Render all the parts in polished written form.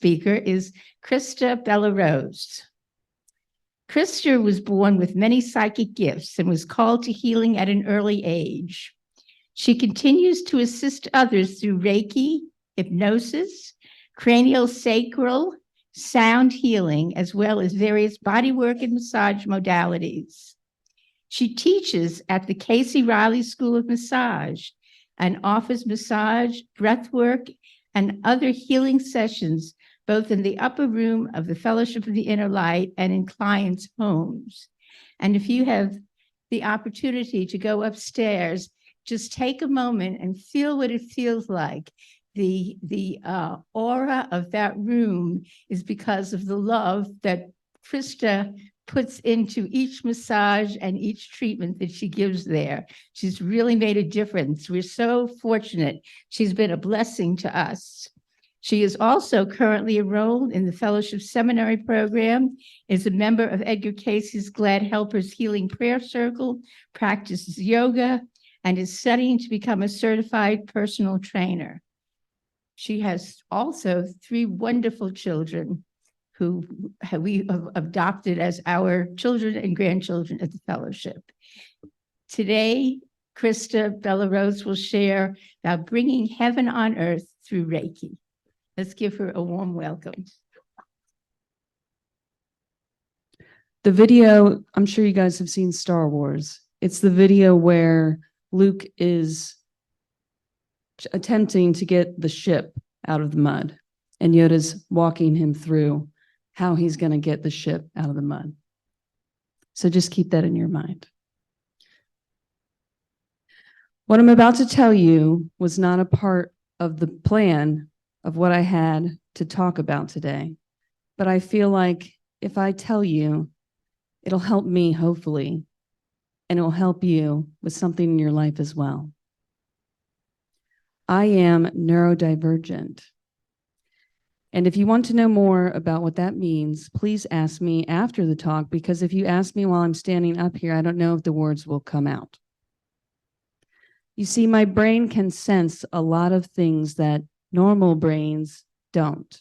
speaker is Christa BellaRose. Christa was born with many psychic gifts and was called to healing at an early age. She continues to assist others through Reiki, hypnosis, craniosacral, sound healing, as well as various bodywork and massage modalities. She teaches at the Cayce Reilly School of Massage and offers massage, breathwork, and other healing sessions, both in the upper room of the Fellowship of the Inner Light and in clients' homes. And if you have the opportunity to go upstairs, just take a moment and feel what it feels like. The aura of that room is because of the love that Christa puts into each massage and each treatment that she gives there. She's really made a difference. We're so fortunate. She's been a blessing to us. She is also currently enrolled in the Fellowship Seminary Program, is a member of Edgar Cayce's Glad Helpers Healing Prayer Circle, practices yoga, and is studying to become a certified personal trainer. She has also 3 wonderful children who we have adopted as our children and grandchildren at the fellowship. Today, Christa BellaRose will share about bringing heaven on earth through Reiki. Let's give her a warm welcome. The video, I'm sure you guys have seen Star Wars. It's the video where Luke is attempting to get the ship out of the mud, and Yoda's walking him through how he's going to get the ship out of the mud. So just keep that in your mind. What I'm about to tell you was not a part of the plan of what I had to talk about today, but I feel like if I tell you, it'll help me, hopefully, and it'll help you with something in your life as well. I am neurodivergent. And if you want to know more about what that means, please ask me after the talk, because if you ask me while I'm standing up here, I don't know if the words will come out. You see, my brain can sense a lot of things that normal brains don't.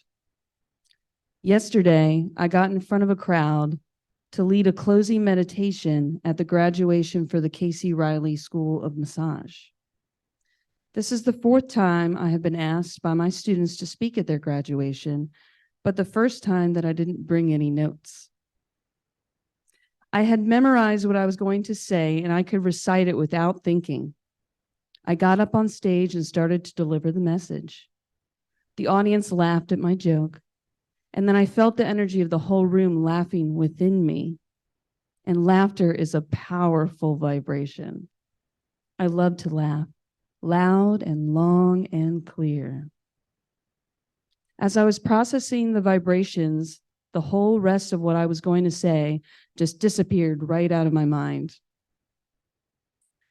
Yesterday, I got in front of a crowd to lead a closing meditation at the graduation for the Cayce Reilly School of Massage. This is the 4th time I have been asked by my students to speak at their graduation, but the first time that I didn't bring any notes. I had memorized what I was going to say, and I could recite it without thinking. I got up on stage and started to deliver the message. The audience laughed at my joke, and then I felt the energy of the whole room laughing within me. And laughter is a powerful vibration. I love to laugh, loud and long and clear. As I was processing the vibrations, the whole rest of what I was going to say just disappeared right out of my mind.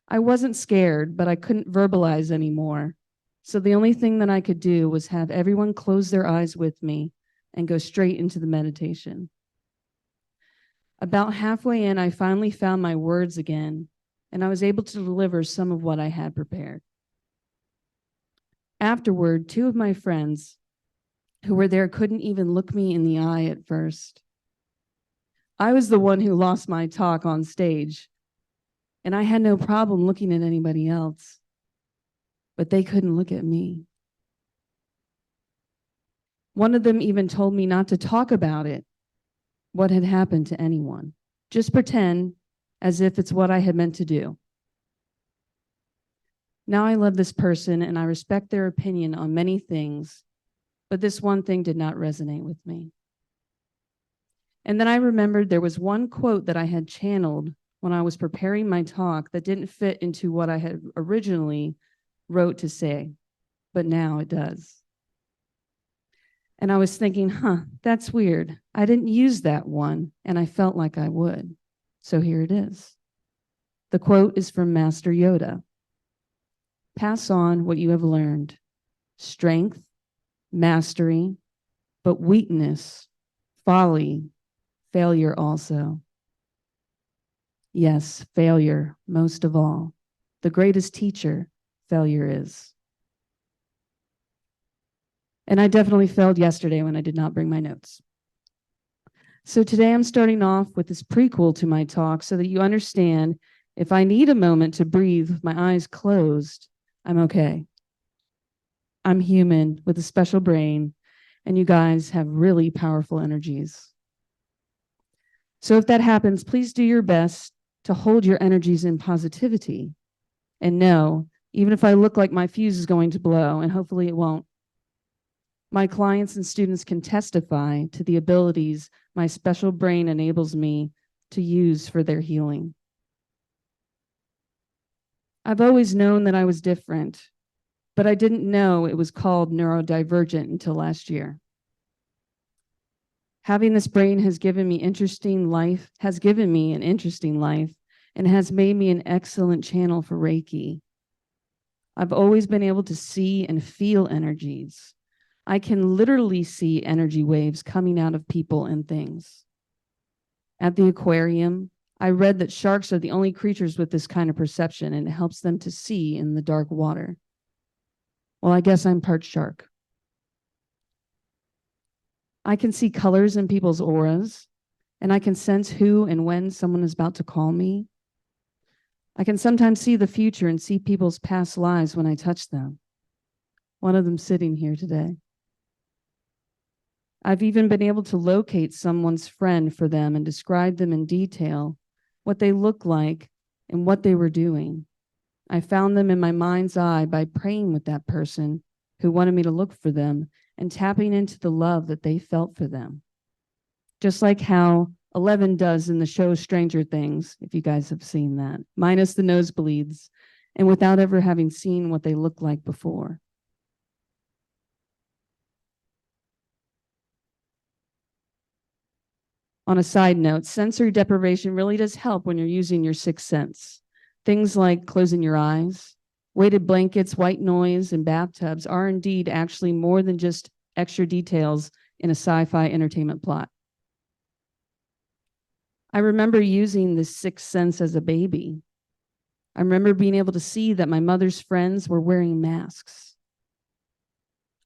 I wasn't scared, but I couldn't verbalize anymore. So the only thing that I could do was have everyone close their eyes with me and go straight into the meditation. About halfway in, I finally found my words again, and I was able to deliver some of what I had prepared. Afterward, 2 of my friends who were there couldn't even look me in the eye at first. I was the one who lost my talk on stage, and I had no problem looking at anybody else, but they couldn't look at me. One of them even told me not to talk about it, what had happened to anyone. Just pretend as if it's what I had meant to do. Now I love this person and I respect their opinion on many things, but this one thing did not resonate with me. And then I remembered there was one quote that I had channeled when I was preparing my talk that didn't fit into what I had originally wrote to say, but now it does. And I was thinking, that's weird. I didn't use that one, and I felt like I would. So here it is. The quote is from Master Yoda. Pass on what you have learned. Strength, mastery, but weakness, folly, failure also. Yes, failure, most of all. The greatest teacher, failure is. And I definitely failed yesterday when I did not bring my notes. So today I'm starting off with this prequel to my talk so that you understand if I need a moment to breathe with my eyes closed, I'm okay. I'm human with a special brain, and you guys have really powerful energies. So if that happens, please do your best to hold your energies in positivity. And know, even if I look like my fuse is going to blow, and hopefully it won't, my clients and students can testify to the abilities my special brain enables me to use for their healing. I've always known that I was different, but I didn't know it was called neurodivergent until last year. Having this brain has given me an interesting life, and has made me an excellent channel for Reiki. I've always been able to see and feel energies. I can literally see energy waves coming out of people and things. At the aquarium, I read that sharks are the only creatures with this kind of perception, and it helps them to see in the dark water. Well, I guess I'm part shark. I can see colors in people's auras, and I can sense who and when someone is about to call me. I can sometimes see the future and see people's past lives when I touch them. One of them sitting here today. I've even been able to locate someone's friend for them and describe them in detail, what they look like and what they were doing. I found them in my mind's eye by praying with that person who wanted me to look for them and tapping into the love that they felt for them. Just like how Eleven does in the show Stranger Things, if you guys have seen that, minus the nosebleeds and without ever having seen what they looked like before. On a side note, sensory deprivation really does help when you're using your sixth sense. Things like closing your eyes, weighted blankets, white noise, and bathtubs are indeed actually more than just extra details in a sci-fi entertainment plot. I remember using this sixth sense as a baby. I remember being able to see that my mother's friends were wearing masks.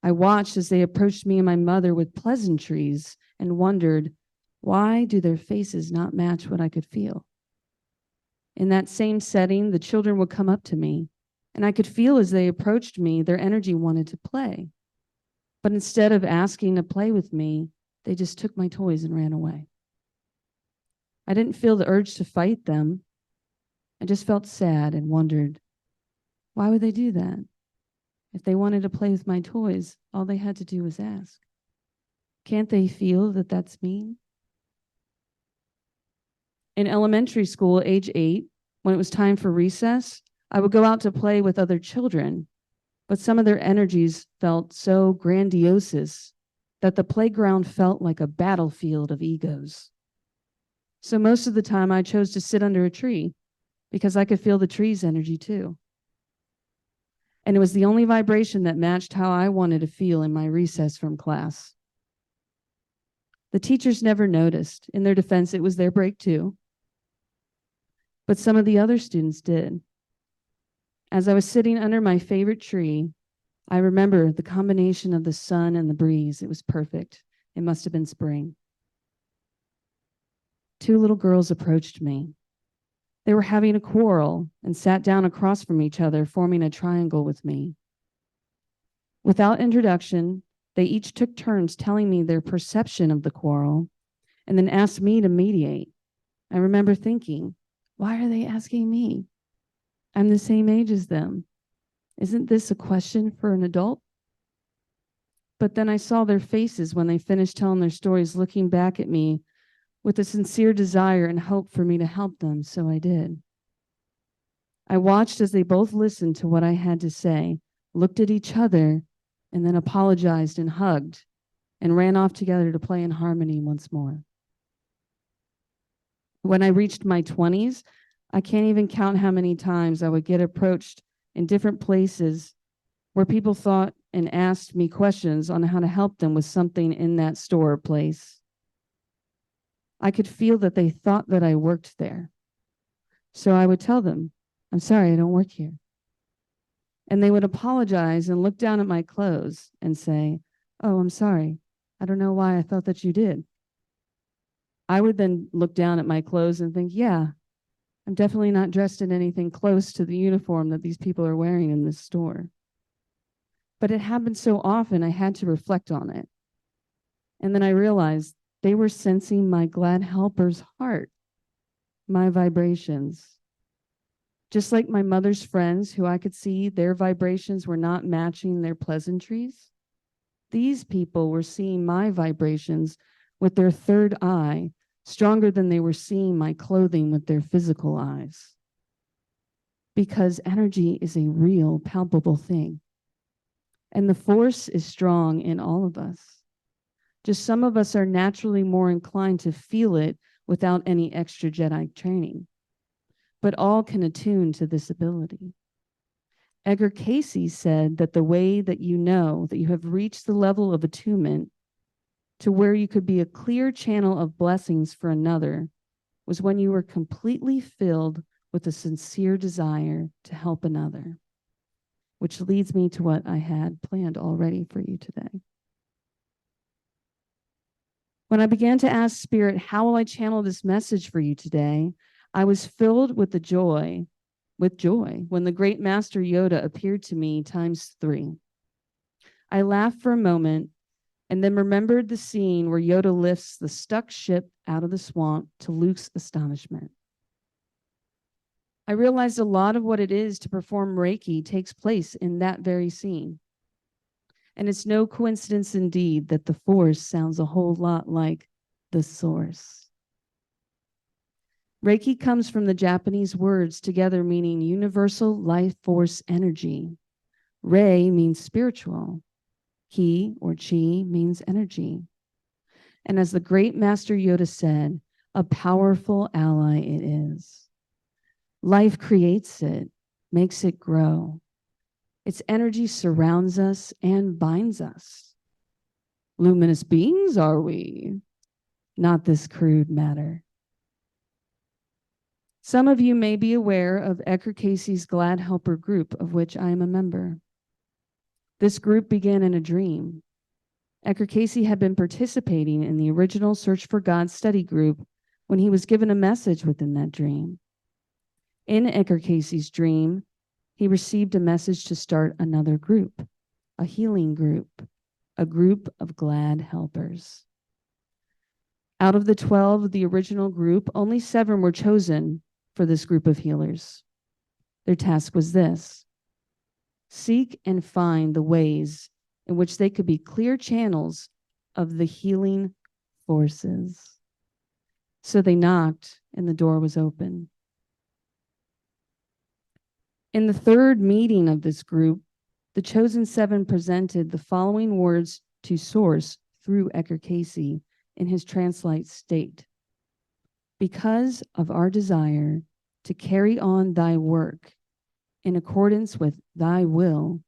I watched as they approached me and my mother with pleasantries and wondered, why do their faces not match what I could feel? In that same setting, the children would come up to me, and I could feel as they approached me, their energy wanted to play. But instead of asking to play with me, they just took my toys and ran away. I didn't feel the urge to fight them. I just felt sad and wondered, why would they do that? If they wanted to play with my toys, all they had to do was ask. Can't they feel that that's mean? In elementary school, age 8, when it was time for recess, I would go out to play with other children, but some of their energies felt so grandiose that the playground felt like a battlefield of egos. So most of the time I chose to sit under a tree because I could feel the tree's energy too. And it was the only vibration that matched how I wanted to feel in my recess from class. The teachers never noticed. In their defense, it was their break too. But some of the other students did. As I was sitting under my favorite tree, I remember the combination of the sun and the breeze. It was perfect. It must have been spring. 2 little girls approached me. They were having a quarrel and sat down across from each other, forming a triangle with me. Without introduction, they each took turns telling me their perception of the quarrel and then asked me to mediate. I remember thinking, why are they asking me? I'm the same age as them. Isn't this a question for an adult? But then I saw their faces when they finished telling their stories, looking back at me with a sincere desire and hope for me to help them, so I did. I watched as they both listened to what I had to say, looked at each other, and then apologized and hugged, and ran off together to play in harmony once more. When I reached my 20s, I can't even count how many times I would get approached in different places where people thought and asked me questions on how to help them with something in that store or place. I could feel that they thought that I worked there. So I would tell them, I'm sorry, I don't work here. And they would apologize and look down at my clothes and say, "Oh, I'm sorry. I don't know why I thought that you did." I would then look down at my clothes and think, yeah, I'm definitely not dressed in anything close to the uniform that these people are wearing in this store. But it happened so often, I had to reflect on it. And then I realized they were sensing my glad helper's heart, my vibrations. Just like my mother's friends, who I could see their vibrations were not matching their pleasantries, these people were seeing my vibrations with their third eye, stronger than they were seeing my clothing with their physical eyes. Because energy is a real, palpable thing. And the force is strong in all of us. Just some of us are naturally more inclined to feel it without any extra Jedi training. But all can attune to this ability. Edgar Cayce said that the way that you know that you have reached the level of attunement to where you could be a clear channel of blessings for another was when you were completely filled with a sincere desire to help another, which leads me to what I had planned already for you today. When I began to ask Spirit, how will I channel this message for you today? I was filled with joy when the great Master Yoda appeared to me ×3. I laughed for a moment and then remembered the scene where Yoda lifts the stuck ship out of the swamp to Luke's astonishment. I realized a lot of what it is to perform Reiki takes place in that very scene. And it's no coincidence indeed that the force sounds a whole lot like the source. Reiki comes from the Japanese words together meaning universal life force energy. Rei means spiritual. Ki or chi means energy. And as the great Master Yoda said, a powerful ally it is. Life creates it, makes it grow. Its energy surrounds us and binds us. Luminous beings are we, not this crude matter. Some of you may be aware of Edgar Cayce's Glad Helper group, of which I am a member. This group began in a dream. Edgar Cayce had been participating in the original Search for God study group when he was given a message within that dream. In Edgar Cayce's dream, he received a message to start another group, a healing group, a group of glad helpers. Out of the 12 of the original group, only 7 were chosen for this group of healers. Their task was this: seek and find the ways in which they could be clear channels of the healing forces. So they knocked and the door was open. In the third meeting of this group, the chosen 7 presented the following words to Source through Edgar Cayce in his trance-like state. Because of our desire to carry on thy work in accordance with thy will,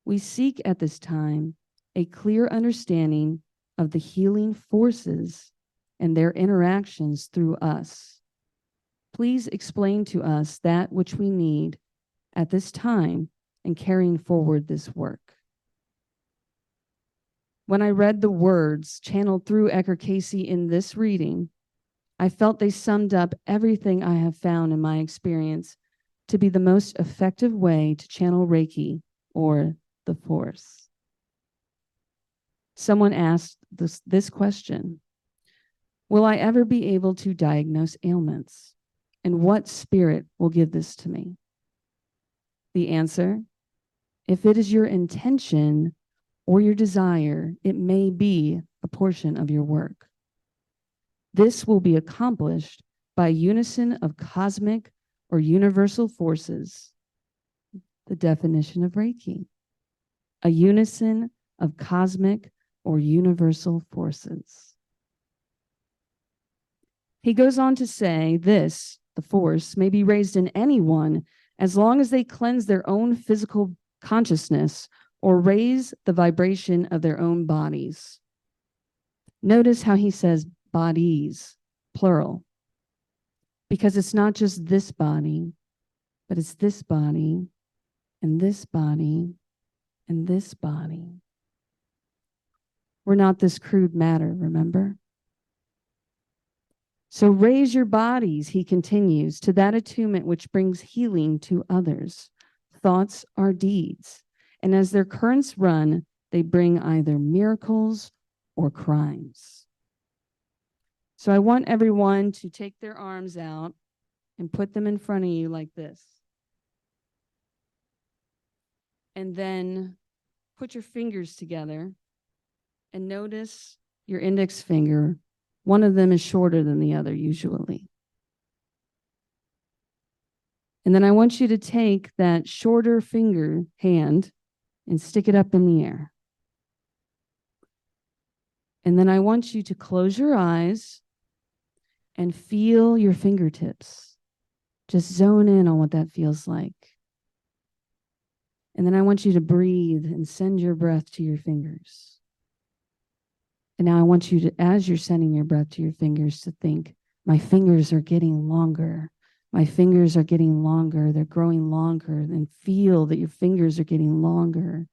we seek at this time a clear understanding of the healing forces and their interactions through us. Please explain to us that which we need at this time in carrying forward this work. When I read the words channeled through Edgar Cayce in this reading, I felt they summed up everything I have found in my experience to be the most effective way to channel Reiki, or the force. Someone asked this question: will I ever be able to diagnose ailments? And what spirit will give this to me? The answer: if it is your intention or your desire, it may be a portion of your work. This will be accomplished by a unison of cosmic or universal forces. The definition of Reiki: a unison of cosmic or universal forces. He goes on to say this, the force, may be raised in anyone as long as they cleanse their own physical consciousness or raise the vibration of their own bodies. Notice how he says bodies, plural, because it's not just this body, but it's this body and this body and this body. We're not this crude matter, remember? So raise your bodies, he continues, to that attunement which brings healing to others. Thoughts are deeds, and as their currents run, they bring either miracles or crimes. So I want everyone to take their arms out and put them in front of you like this. And then put your fingers together and notice your index finger. One of them is shorter than the other usually. And then I want you to take that shorter finger hand and stick it up in the air. And then I want you to close your eyes and feel your fingertips. Just zone in on what that feels like. And then I want you to breathe and send your breath to your fingers. And now I want you to, as you're sending your breath to your fingers, to think, my fingers are getting longer. My fingers are getting longer. They're growing longer. And feel that your fingers are getting longer.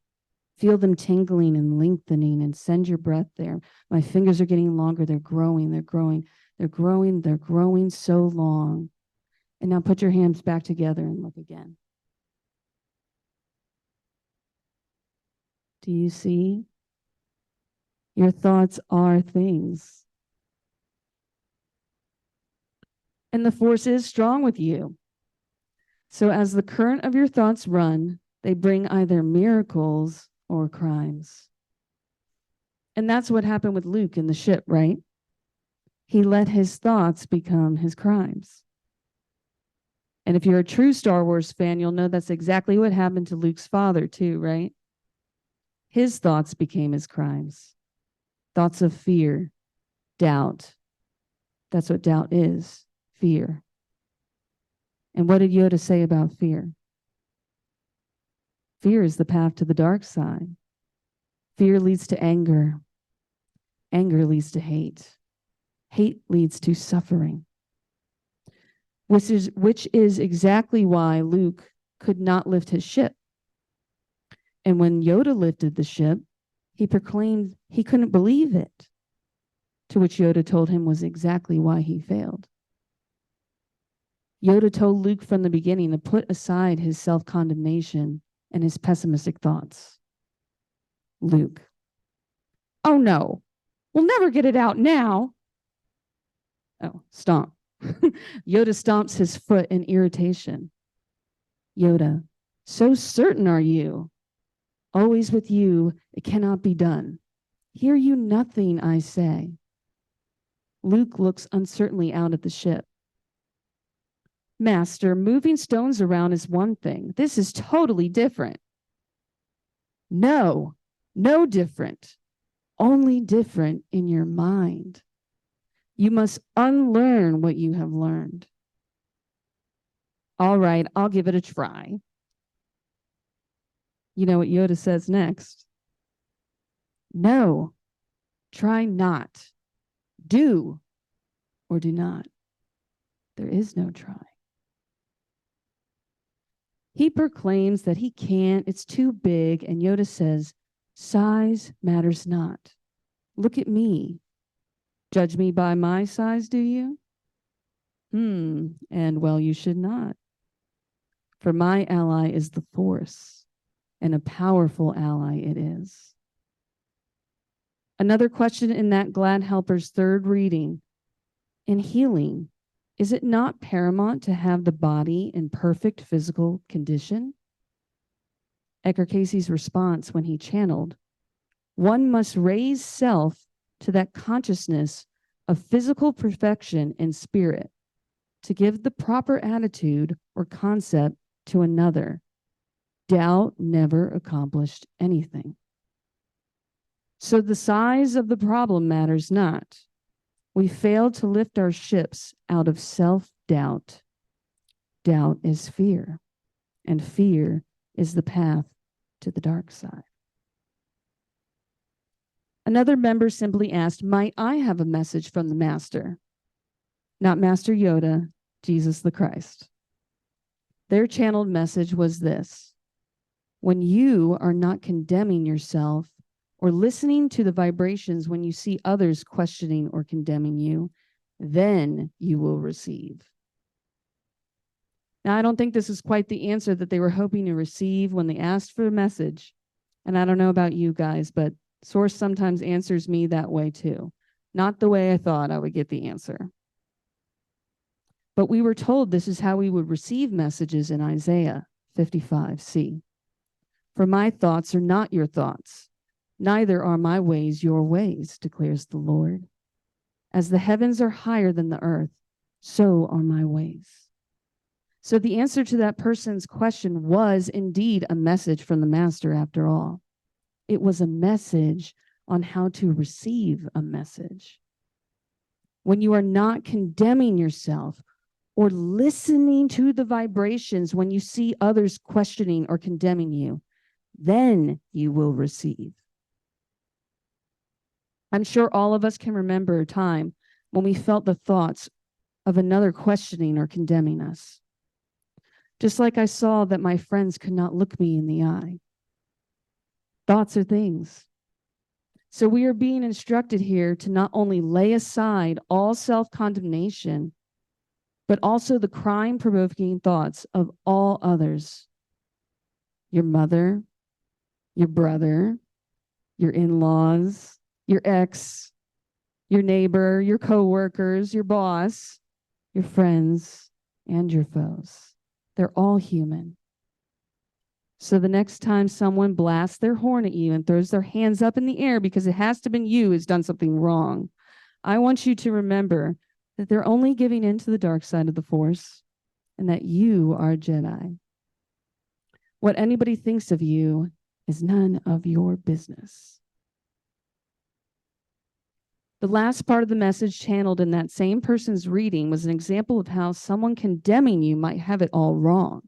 Feel them tingling and lengthening and send your breath there. My fingers are getting longer. They're growing. They're growing. They're growing. They're growing so long. And now put your hands back together and look again. Do you see? Your thoughts are things. And the force is strong with you. So as the current of your thoughts run, they bring either miracles or crimes. And that's what happened with Luke in the ship, right? He let his thoughts become his crimes. And if you're a true Star Wars fan, you'll know that's exactly what happened to Luke's father too, right? His thoughts became his crimes. Thoughts of fear, doubt. That's what doubt is, fear. And what did Yoda say about fear? Fear is the path to the dark side. Fear leads to anger. Anger leads to hate. Hate leads to suffering. Which is exactly why Luke could not lift his ship. And when Yoda lifted the ship, he proclaimed he couldn't believe it. To which Yoda told him was exactly why he failed. Yoda told Luke from the beginning to put aside his self-condemnation and his pessimistic thoughts. Luke, oh no, we'll never get it out now. Oh, stomp. Yoda stomps his foot in irritation. Yoda, so certain are you. Always with you, it cannot be done. Hear you nothing I say. Luke looks uncertainly out at the ship. Master, moving stones around is one thing. This is totally different. No different. Only different in your mind. You must unlearn what you have learned. All right, I'll give it a try. You know what Yoda says next? No, try not. Do or do not. There is no try. He proclaims that he can't, it's too big, and Yoda says, size matters not. Look at me. Judge me by my size, do you? And well, you should not. For my ally is the force, and a powerful ally it is. Another question in that Glad Helper's third reading. In healing, is it not paramount to have the body in perfect physical condition? Edgar Cayce's response when he channeled, one must raise self to that consciousness of physical perfection in spirit to give the proper attitude or concept to another. Doubt never accomplished anything. So the size of the problem matters not. We fail to lift our ships out of self-doubt. Doubt is fear, and fear is the path to the dark side. Another member simply asked, might I have a message from the Master? Not Master Yoda, Jesus the Christ. Their channeled message was this: when you are not condemning yourself or listening to the vibrations when you see others questioning or condemning you, then you will receive. Now, I don't think this is quite the answer that they were hoping to receive when they asked for a message. And I don't know about you guys, but Source sometimes answers me that way too. Not the way I thought I would get the answer. But we were told this is how we would receive messages in Isaiah 55:c. For my thoughts are not your thoughts, neither are my ways your ways, declares the Lord. As the heavens are higher than the earth, so are my ways. So the answer to that person's question was indeed a message from the Master after all. It was a message on how to receive a message. When you are not condemning yourself or listening to the vibrations when you see others questioning or condemning you, then you will receive. I'm sure all of us can remember a time when we felt the thoughts of another questioning or condemning us. Just like I saw that my friends could not look me in the eye. Thoughts are things. So we are being instructed here to not only lay aside all self-condemnation, but also the crime-provoking thoughts of all others. Your mother, your brother, your in-laws, your ex, your neighbor, your coworkers, your boss, your friends, and your foes. They're all human. So the next time someone blasts their horn at you and throws their hands up in the air because it has to have been you who's done something wrong, I want you to remember that they're only giving in to the dark side of the Force and that you are a Jedi. What anybody thinks of you is none of your business. The last part of the message channeled in that same person's reading was an example of how someone condemning you might have it all wrong.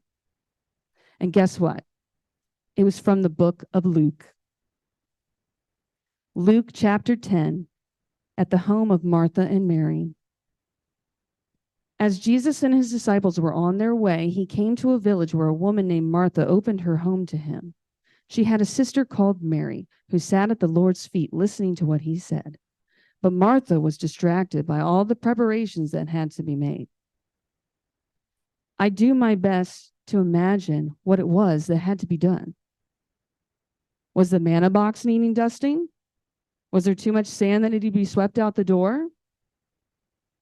And guess what? It was from the book of Luke. Luke chapter 10, at the home of Martha and Mary. As Jesus and his disciples were on their way, he came to a village where a woman named Martha opened her home to him. She had a sister called Mary, who sat at the Lord's feet listening to what he said. But Martha was distracted by all the preparations that had to be made. I do my best to imagine what it was that had to be done. Was the manna box needing dusting? Was there too much sand that needed to be swept out the door?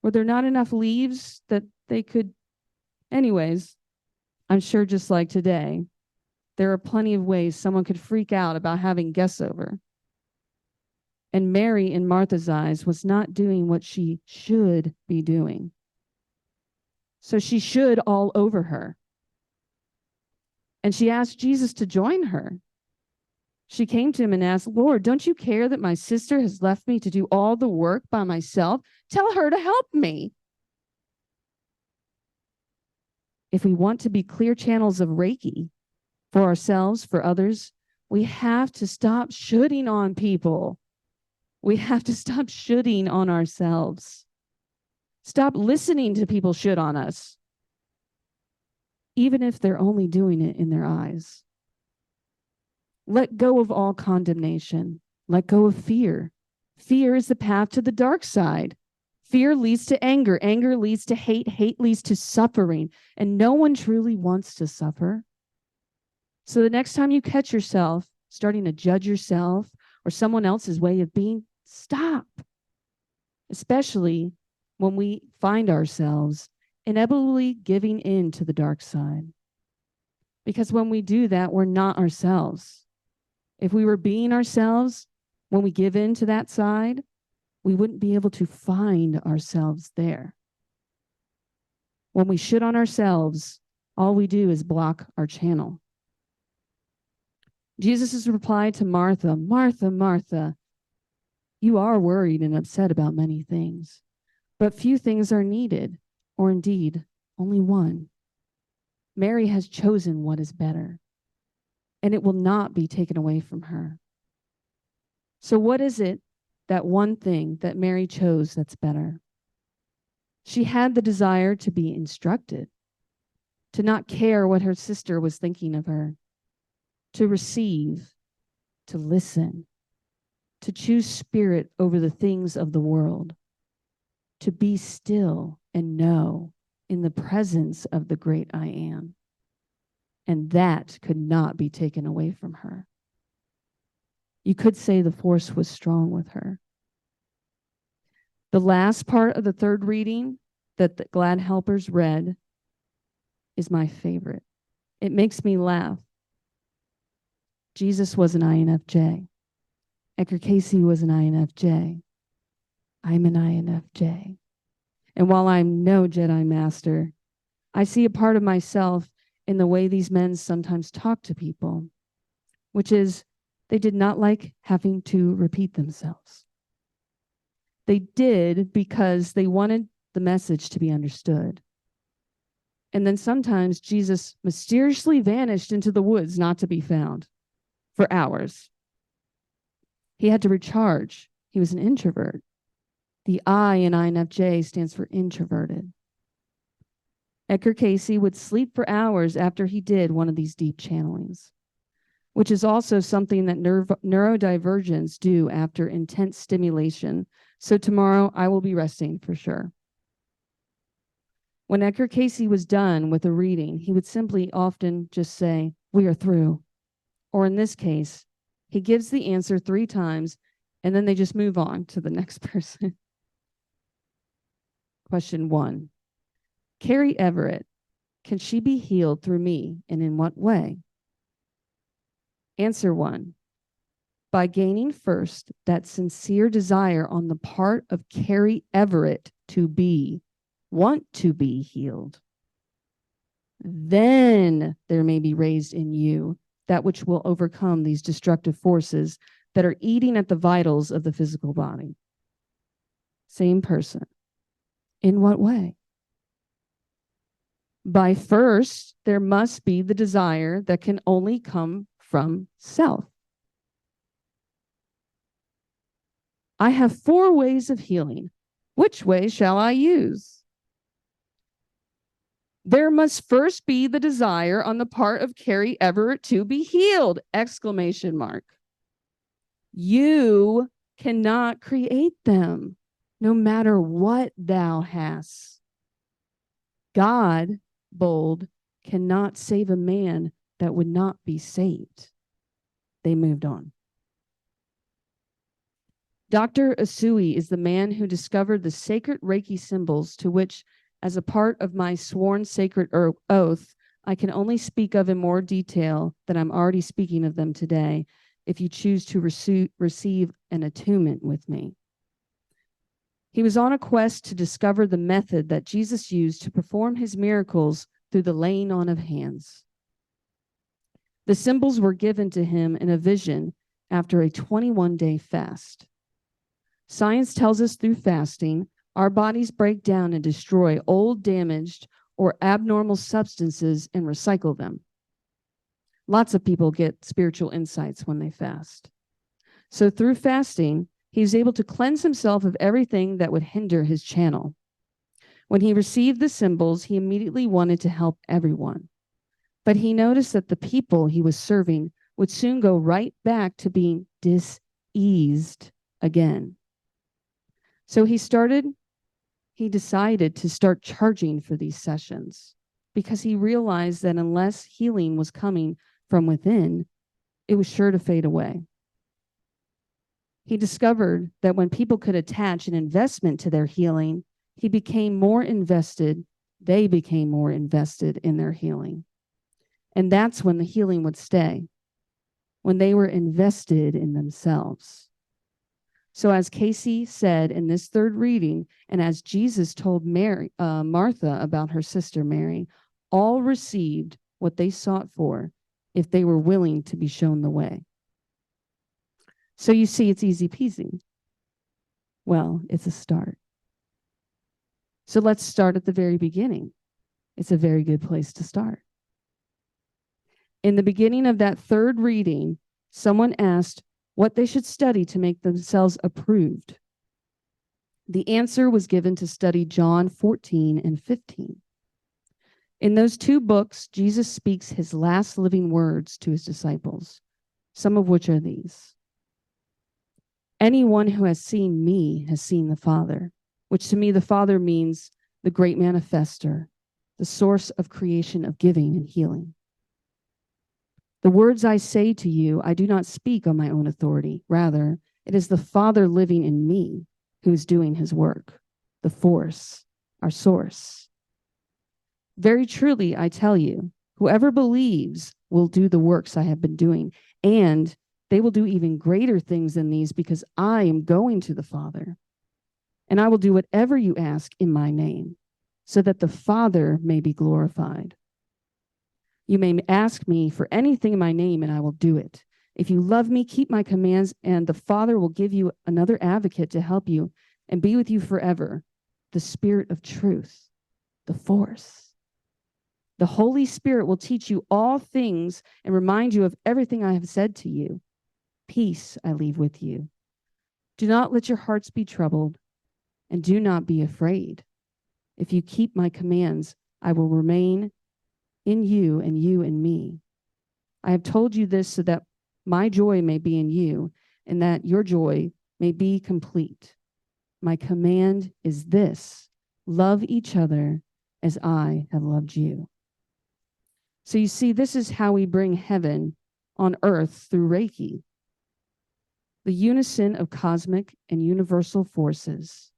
Were there not enough leaves that they could? Anyways, I'm sure just like today, there are plenty of ways someone could freak out about having guests over. And Mary, in Martha's eyes, was not doing what she should be doing. So she should all over her. And she asked Jesus to join her. She came to him and asked, Lord, don't you care that my sister has left me to do all the work by myself? Tell her to help me. If we want to be clear channels of Reiki for ourselves, for others, we have to stop shooting on people. We have to stop shooting on ourselves. Stop listening to people shoot on us, even if they're only doing it in their eyes. Let go of all condemnation. Let go of fear. Fear is the path to the dark side. Fear leads to anger. Anger leads to hate. Hate leads to suffering. And no one truly wants to suffer. So the next time you catch yourself starting to judge yourself or someone else's way of being, stop. Especially when we find ourselves inevitably giving in to the dark side. Because when we do that, we're not ourselves. If we were being ourselves, when we give in to that side, we wouldn't be able to find ourselves there. When we shit on ourselves, all we do is block our channel. Jesus' reply to Martha, Martha, Martha, you are worried and upset about many things, but few things are needed, or indeed, only one. Mary has chosen what is better, and it will not be taken away from her. So what is it, that one thing that Mary chose that's better? She had the desire to be instructed, to not care what her sister was thinking of her, to receive, to listen, to choose spirit over the things of the world, to be still and know in the presence of the great I am. And that could not be taken away from her. You could say the force was strong with her. The last part of the third reading that the Glad Helpers read is my favorite. It makes me laugh. Jesus was an INFJ. Edgar Cayce was an INFJ. I'm an INFJ. And while I'm no Jedi Master, I see a part of myself in the way these men sometimes talk to people, which is they did not like having to repeat themselves. They did because they wanted the message to be understood. And then sometimes Jesus mysteriously vanished into the woods not to be found for hours. He had to recharge. He was an introvert. The I in INFJ stands for introverted. Edgar Cayce would sleep for hours after he did one of these deep channelings, which is also something that neurodivergents do after intense stimulation. So tomorrow I will be resting for sure. When Edgar Cayce was done with a reading, he would simply often just say, "We are through." Or in this case, he gives the answer 3 times and then they just move on to the next person. Question 1. Carrie Everett, can she be healed through me, and in what way? Answer 1. By gaining first that sincere desire on the part of Carrie Everett to want to be healed. Then there may be raised in you that which will overcome these destructive forces that are eating at the vitals of the physical body. Same person. In what way? By first, there must be the desire that can only come from self. I have 4 ways of healing. Which way shall I use? There must first be the desire on the part of Carrie Everett to be healed! Exclamation mark. You cannot create them, no matter what thou hast. God, bold, cannot save a man that would not be saved. They moved on. Dr. Usui is the man who discovered the sacred Reiki symbols to which, as a part of my sworn sacred oath, I can only speak of in more detail than I'm already speaking of them today, if you choose to receive an attunement with me. He was on a quest to discover the method that Jesus used to perform his miracles through the laying on of hands. The symbols were given to him in a vision after a 21-day fast. Science tells us through fasting, our bodies break down and destroy old, damaged, or abnormal substances and recycle them. Lots of people get spiritual insights when they fast. So through fasting, he was able to cleanse himself of everything that would hinder his channel. When he received the symbols, he immediately wanted to help everyone. But he noticed that the people he was serving would soon go right back to being diseased again. So he decided to start charging for these sessions because he realized that unless healing was coming from within, it was sure to fade away. He discovered that when people could attach an investment to their healing, they became more invested in their healing. And that's when the healing would stay, when they were invested in themselves. So as Cayce said in this third reading, and as Jesus told Martha about her sister Mary, all received what they sought for if they were willing to be shown the way. So you see, it's easy peasy. Well, it's a start. So let's start at the very beginning. It's a very good place to start. In the beginning of that third reading, someone asked what they should study to make themselves approved. The answer was given to study John 14 and 15. In those 2 books, Jesus speaks his last living words to his disciples, some of which are these. Anyone who has seen me has seen the Father, which to me the Father means the great manifester, the source of creation, of giving and healing. The words I say to you, I do not speak on my own authority. Rather, it is the Father living in me who is doing his work, the force, our source. Very truly, I tell you, whoever believes will do the works I have been doing, and they will do even greater things than these, because I am going to the Father. And I will do whatever you ask in my name, so that the Father may be glorified. You may ask me for anything in my name, and I will do it. If you love me, keep my commands, and the Father will give you another advocate to help you and be with you forever, the Spirit of truth, the force. The Holy Spirit will teach you all things and remind you of everything I have said to you. Peace I leave with you. Do not let your hearts be troubled, and do not be afraid. If you keep my commands, I will remain in you and you in me. I have told you this so that my joy may be in you, and that your joy may be complete. My command is this: love each other as I have loved you. So you see, this is how we bring heaven on earth through Reiki. The unison of cosmic and universal forces,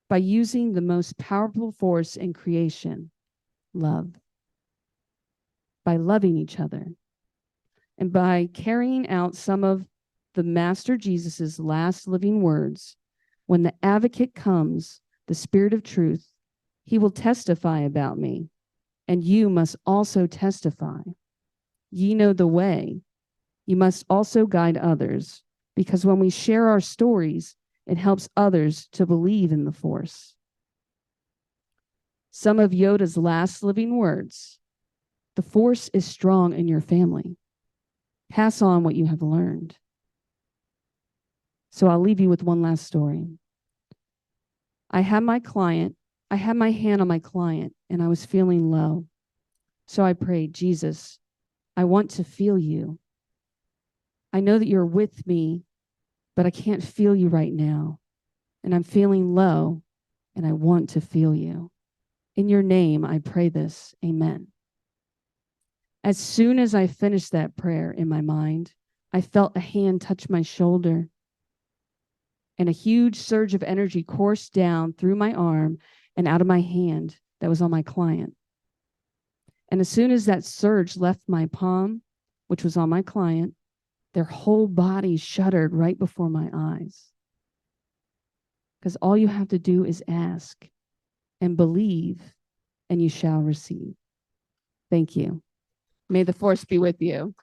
by using the most powerful force in creation, love. By loving each other, and by carrying out some of the Master Jesus's last living words, when the advocate comes, the Spirit of truth, he will testify about me, and you must also testify. Ye know the way. You must also guide others, because when we share our stories, it helps others to believe in the force. Some of Yoda's last living words: the force is strong in your family. Pass on what you have learned. So I'll leave you with one last story. I had my hand on my client, and I was feeling low. So I prayed, Jesus, I want to feel you. I know that you're with me, but I can't feel you right now. And I'm feeling low, and I want to feel you. In your name, I pray this. Amen. As soon as I finished that prayer in my mind, I felt a hand touch my shoulder, and a huge surge of energy coursed down through my arm and out of my hand that was on my client. And as soon as that surge left my palm, which was on my client, their whole body shuddered right before my eyes. Because all you have to do is ask and believe, and you shall receive. Thank you. May the force be with you.